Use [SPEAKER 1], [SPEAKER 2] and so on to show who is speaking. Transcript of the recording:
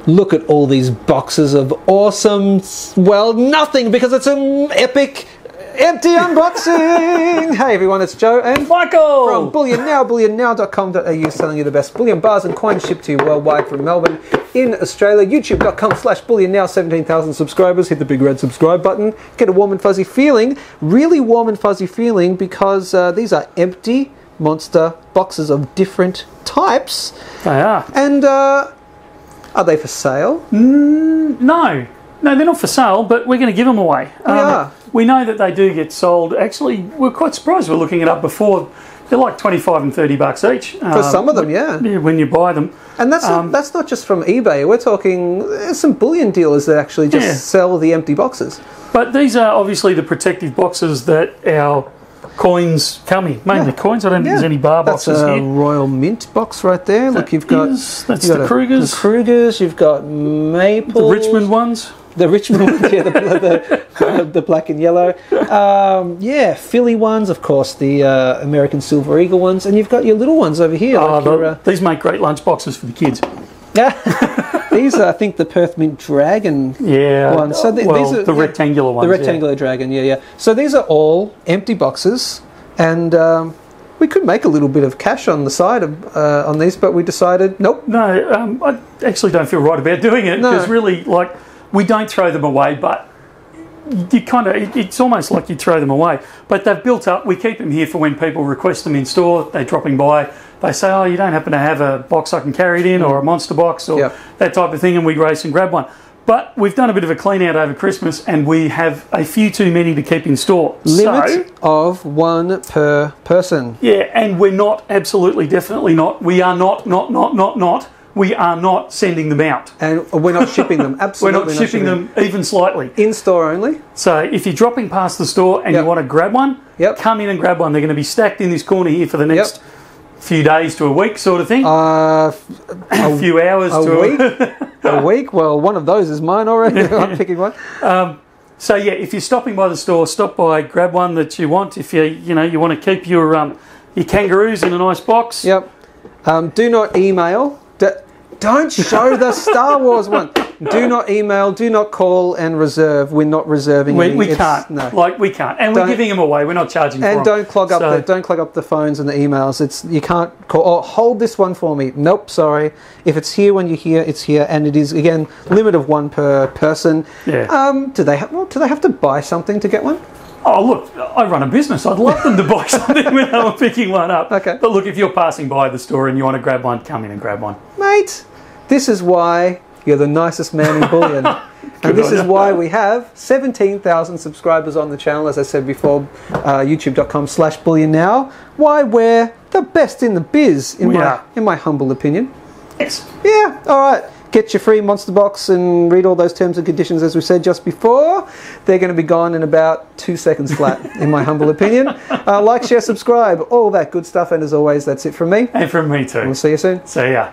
[SPEAKER 1] Look at all these boxes of awesome, well, nothing, because it's an epic empty unboxing. Hey everyone, it's Joe and
[SPEAKER 2] Michael
[SPEAKER 1] from Bullion Now, bullionnow.com.au, selling you the best bullion bars and coins shipped to you worldwide from Melbourne in Australia. YouTube.com/bullionnow, 17,000 subscribers. Hit the big red subscribe button. Get a warm and fuzzy feeling, really warm and fuzzy feeling, because these are empty monster boxes of different types.
[SPEAKER 2] They are.
[SPEAKER 1] And are they for sale?
[SPEAKER 2] No, they're not for sale, but we're going to give them away. We know that they do get sold. Actually, we're quite surprised. We're looking it up before. They're like 25 and 30 bucks each.
[SPEAKER 1] For some of them, yeah.
[SPEAKER 2] When you buy them.
[SPEAKER 1] And that's not just from eBay. We're talking, there's some bullion dealers that actually just sell the empty boxes.
[SPEAKER 2] But these are obviously the protective boxes that our coins come in. Mainly coins. I don't think there's any bar boxes here.
[SPEAKER 1] That's a Royal Mint box right there. Look, you've got...
[SPEAKER 2] That's the Krugers.
[SPEAKER 1] The Krugers, you've got Maple.
[SPEAKER 2] The Richmond ones.
[SPEAKER 1] The Richmond ones, yeah, the black and yellow. Yeah, Philly ones, of course, the American Silver Eagle ones, and you've got your little ones over here.
[SPEAKER 2] These make great lunch boxes for the kids.
[SPEAKER 1] These are, I think, the Perth Mint Dragon ones. So these are
[SPEAKER 2] the rectangular ones.
[SPEAKER 1] The rectangular dragon, yeah. So these are all empty boxes, and we could make a little bit of cash on the side of, on these, but we decided, nope.
[SPEAKER 2] No, I actually don't feel right about doing it, because really, like, we don't throw them away, but you kind of, it's almost like you throw them away. But they've built up. We keep them here for when people request them in store. They're dropping by. They say, oh, you don't happen to have a box I can carry it in, or a monster box, or that type of thing, and we race and grab one. But we've done a bit of a clean out over Christmas, and we have a few too many to keep in store.
[SPEAKER 1] Limit of one per person.
[SPEAKER 2] Yeah, and we're not, absolutely, definitely not. We are not. We are not sending them out.
[SPEAKER 1] And we're not shipping them, absolutely
[SPEAKER 2] We're not shipping them even slightly.
[SPEAKER 1] In store only.
[SPEAKER 2] So if you're dropping past the store and you want to grab one, come in and grab one. They're going to be stacked in this corner here for the next few days to a week sort of thing. A few hours to a week.
[SPEAKER 1] A week? Well, one of those is mine already. I'm picking one.
[SPEAKER 2] So yeah, if you're stopping by the store, stop by, grab one that you want. If you want to keep your kangaroos in a nice box.
[SPEAKER 1] Yep. Do not email. Don't show the Star Wars one. Do not email, do not call and reserve. We're not reserving.
[SPEAKER 2] We can't. No. We can't. And we're giving them away. We're not charging for them.
[SPEAKER 1] And don't clog up the phones and the emails. You can't call. Oh, hold this one for me. Nope, sorry. If it's here when you're here, it's here, and it is again limit of one per person. Yeah. Do they have to buy something to get one?
[SPEAKER 2] Oh, look, I run a business. I'd love them to buy something when I'm picking one up.
[SPEAKER 1] Okay.
[SPEAKER 2] But look, if you're passing by the store and you want to grab one, come in and grab one.
[SPEAKER 1] Mate, this is why you're the nicest man in Bullion. And this is why we have 17,000 subscribers on the channel, as I said before, youtube.com/bullionnow. Why we're the best in the biz, in my humble opinion.
[SPEAKER 2] Yes.
[SPEAKER 1] Yeah, all right. Get your free monster box and read all those terms and conditions as we said just before. They're going to be gone in about 2 seconds flat, in my humble opinion. Like, share, subscribe, all that good stuff. And as always, that's it from me.
[SPEAKER 2] And from me too.
[SPEAKER 1] We'll see you soon.
[SPEAKER 2] See ya.